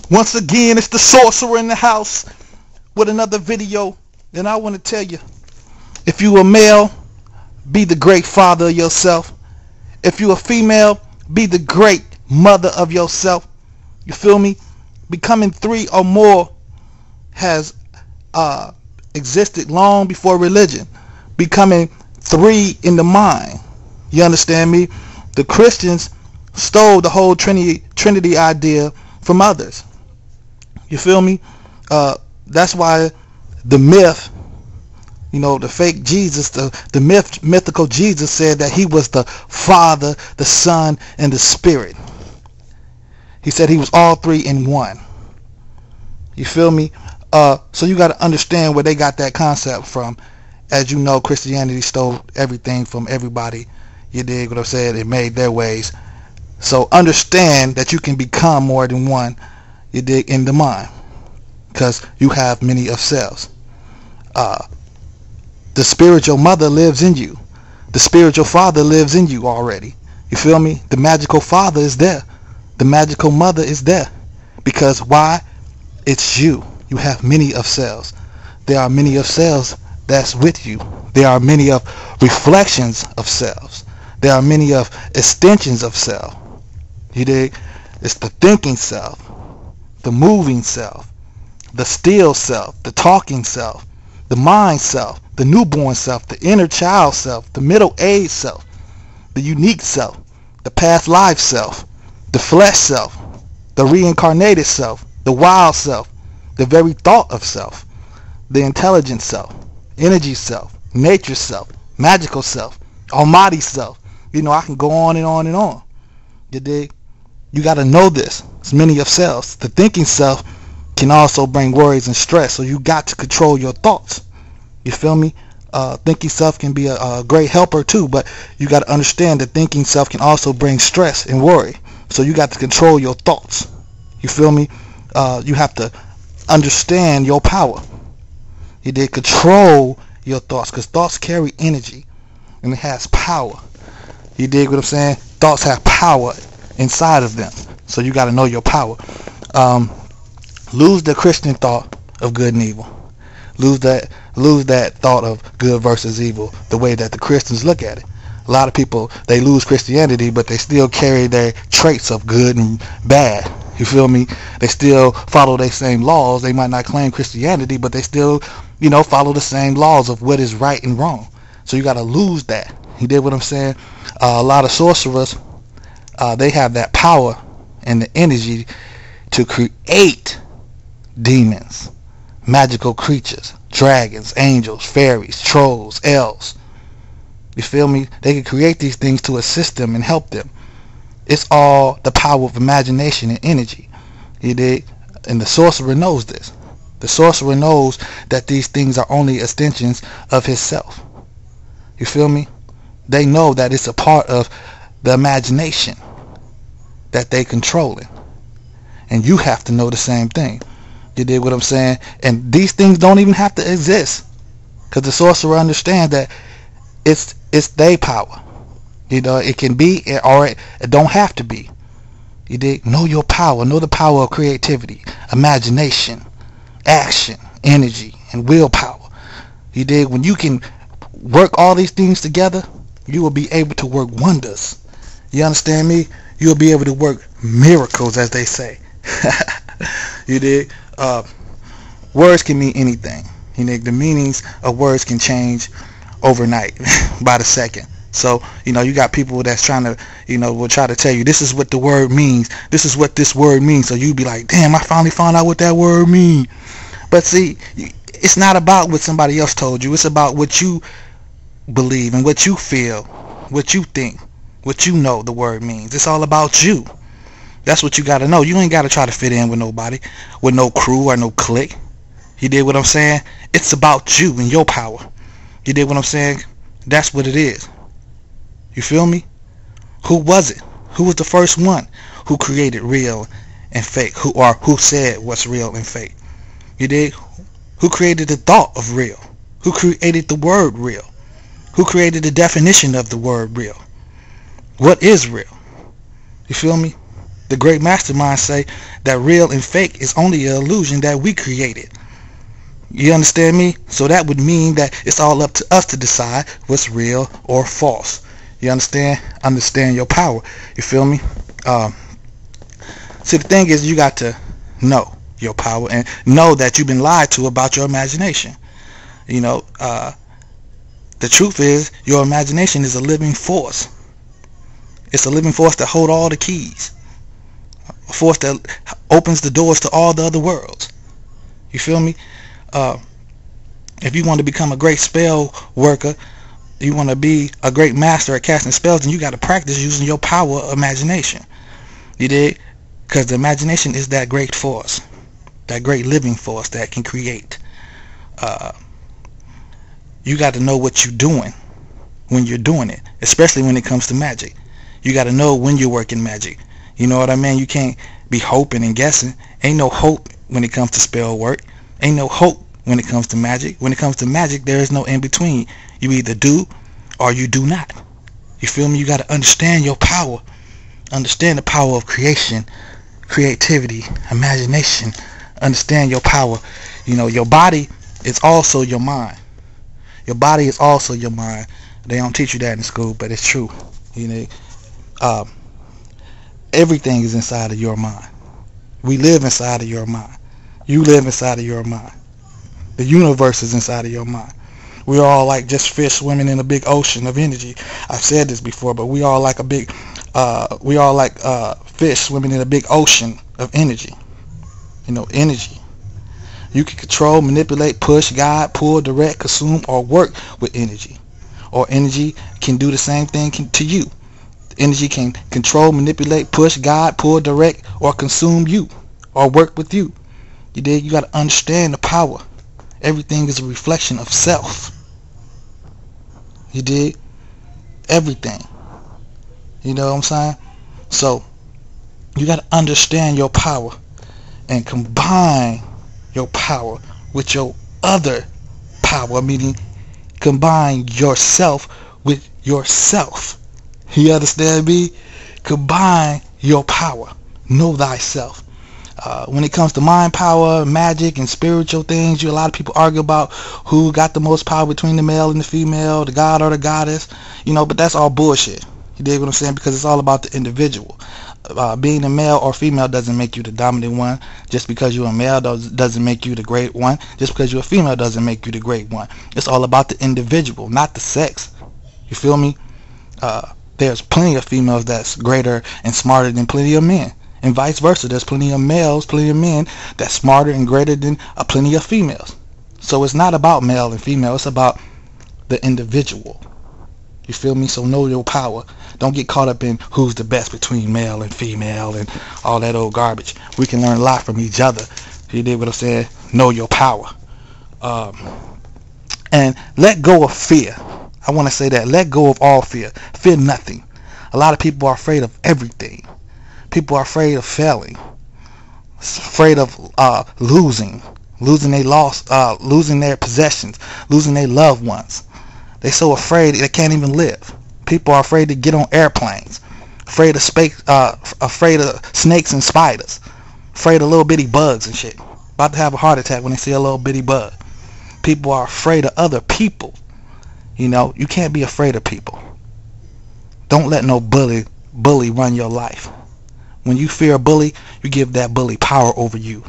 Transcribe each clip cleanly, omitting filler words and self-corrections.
Once again, it's the sorcerer in the house with another video. And I want to tell you, if you a male, be the great father of yourself. If you a female, be the great mother of yourself. You feel me? Becoming three or more has existed long before religion. Becoming three in the mind. You understand me? The Christians stole the whole Trinity idea from others. You feel me? That's why the myth, the fake Jesus, the mythical Jesus said that he was the Father, the Son, and the Spirit. He said he was all three in one. You feel me? So you got to understand where they got that concept from. As you know, Christianity stole everything from everybody. You dig what I'm saying? It made their ways. So understand that you can become more than one. You dig, in the mind, because you have many of selves. The spiritual mother lives in you. The spiritual father lives in you already. You feel me? The magical father is there. The magical mother is there. Because why? It's you. You have many of selves. There are many of selves that's with you. There are many of reflections of selves. There are many of extensions of self. You dig? It's the thinking self, the moving self, the still self, the talking self, the mind self, the newborn self, the inner child self, the middle-aged self, the unique self, the past life self, the flesh self, the reincarnated self, the wild self, the very thought of self, the intelligent self, energy self, nature self, magical self, almighty self. I can go on and on and on. You dig? You got to know this. It's many of selves. The thinking self can also bring worries and stress, so you got to control your thoughts. You feel me? Thinking self can be a great helper too, but you got to understand that thinking self can also bring stress and worry, so you got to control your thoughts. You feel me? You have to understand your power. You did control your thoughts, because thoughts carry energy and it has power. You dig what I'm saying? Thoughts have power inside of them, so you got to know your power. Lose the Christian thought of good and evil. Lose that thought of good versus evil, the way that the Christians look at it. A lot of people, they lose Christianity, but they still carry their traits of good and bad. You feel me? They still follow their same laws. They might not claim Christianity, but they still, follow the same laws of what is right and wrong. So you got to lose that. You did what I'm saying? A lot of sorcerers, they have that power and the energy to create demons, magical creatures, dragons, angels, fairies, trolls, elves. You feel me? They can create these things to assist them and help them. It's all the power of imagination and energy. You dig? And the sorcerer knows this. The sorcerer knows that these things are only extensions of himself. You feel me? They know that it's a part of the imagination that they controlling. And you have to know the same thing. You dig what I'm saying? And these things don't even have to exist, because the sorcerer understands that it's their power. It can be, or it don't have to be. You dig? Know your power. Know the power of creativity, imagination, action, energy, and willpower. You dig? When you can work all these things together, you will be able to work wonders. You understand me? You'll be able to work miracles, as they say. You dig? Words can mean anything. The meanings of words can change overnight by the second. So, you got people that's trying to, will try to tell you, this is what the word means. This is what this word means. So you be like, damn, I finally found out what that word means. But see, it's not about what somebody else told you. It's about what you believe and what you feel, what you think, what you know the word means. It's all about you. That's what you got to know. You ain't got to try to fit in with nobody, with no crew or no clique. You did what I'm saying? It's about you and your power. You did what I'm saying? That's what it is. You feel me? Who was it? Who was the first one who created real and fake? Who said what's real and fake? You dig? Who created the thought of real? Who created the word real? Who created the definition of the word real? What is real? You feel me? The great masterminds say that real and fake is only an illusion that we created. You understand me? So that would mean that it's all up to us to decide what's real or false. You understand? Understand your power. You feel me? See, the thing is, you got to know your power and know that you've been lied to about your imagination. You know, the truth is, your imagination is a living force. It's a living force that holds all the keys. A force that opens the doors to all the other worlds. You feel me? If you want to become a great spell worker, you want to be a great master at casting spells, then you got to practice using your power of imagination. You dig? Because the imagination is that great force, that great living force that can create. You got to know what you're doing when you're doing it, especially when it comes to magic. You got to know when you're working magic. You know what I mean? You can't be hoping and guessing. Ain't no hope when it comes to spell work. Ain't no hope when it comes to magic. When it comes to magic, there is no in between. You either do or you do not. You feel me? You got to understand your power. Understand the power of creation, creativity, imagination. Understand your power. You know, your body is also your mind. Your body is also your mind. They don't teach you that in school, but it's true. You know, everything is inside of your mind. We live inside of your mind. You live inside of your mind. The universe is inside of your mind. We're all like just fish swimming in a big ocean of energy. I've said this before, but we all like fish swimming in a big ocean of energy. You know, energy. You can control, manipulate, push, guide, pull, direct, consume, or work with energy. Or energy can do the same thing to you. Energy can control, manipulate, push, guide, pull, direct, or consume you, or work with you. You dig? You got to understand the power. Everything is a reflection of self. You dig? Everything. You know what I'm saying? So, you got to understand your power and combine your power with your other power, meaning combine yourself with yourself. You understand me? Combine your power. Know thyself. When it comes to mind power, magic, and spiritual things, a lot of people argue about who got the most power between the male and the female, the god or the goddess. You know, but that's all bullshit. You dig what I'm saying? Because it's all about the individual. Being a male or female doesn't make you the dominant one. Just because you're a male doesn't make you the great one. Just because you're a female doesn't make you the great one. It's all about the individual, not the sex. You feel me? There's plenty of females that's greater and smarter than plenty of men. And vice versa. There's plenty of males, plenty of men that's smarter and greater than plenty of females. So it's not about male and female. It's about the individual. You feel me? So know your power. Don't get caught up in who's the best between male and female and all that old garbage. We can learn a lot from each other. You did what I said? Know your power. And let go of fear. I want to say that. Let go of all fear. Fear nothing. A lot of people are afraid of everything. People are afraid of failing. Afraid of losing their possessions, losing their loved ones. They're so afraid they can't even live. People are afraid to get on airplanes. Afraid of snakes and spiders. Afraid of little bitty bugs and shit. About to have a heart attack when they see a little bitty bug. People are afraid of other people. You know, you can't be afraid of people. Don't let no bully run your life. When you fear a bully, you give that bully power over you.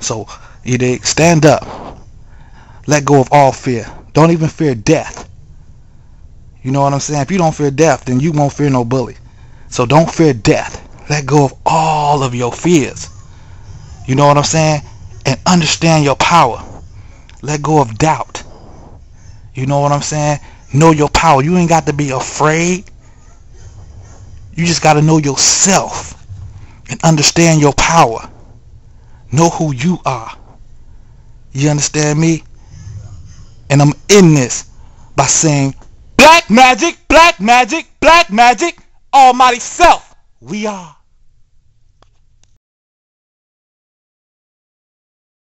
So, you dig? Stand up. Let go of all fear. Don't even fear death. You know what I'm saying? If you don't fear death, then you won't fear no bully. So don't fear death. Let go of all of your fears. You know what I'm saying? And understand your power. Let go of doubt. You know what I'm saying? Know your power. You ain't got to be afraid. You just got to know yourself and understand your power. Know who you are. You understand me? And I'm in this by saying, black magic, black magic, black magic, almighty self. We are.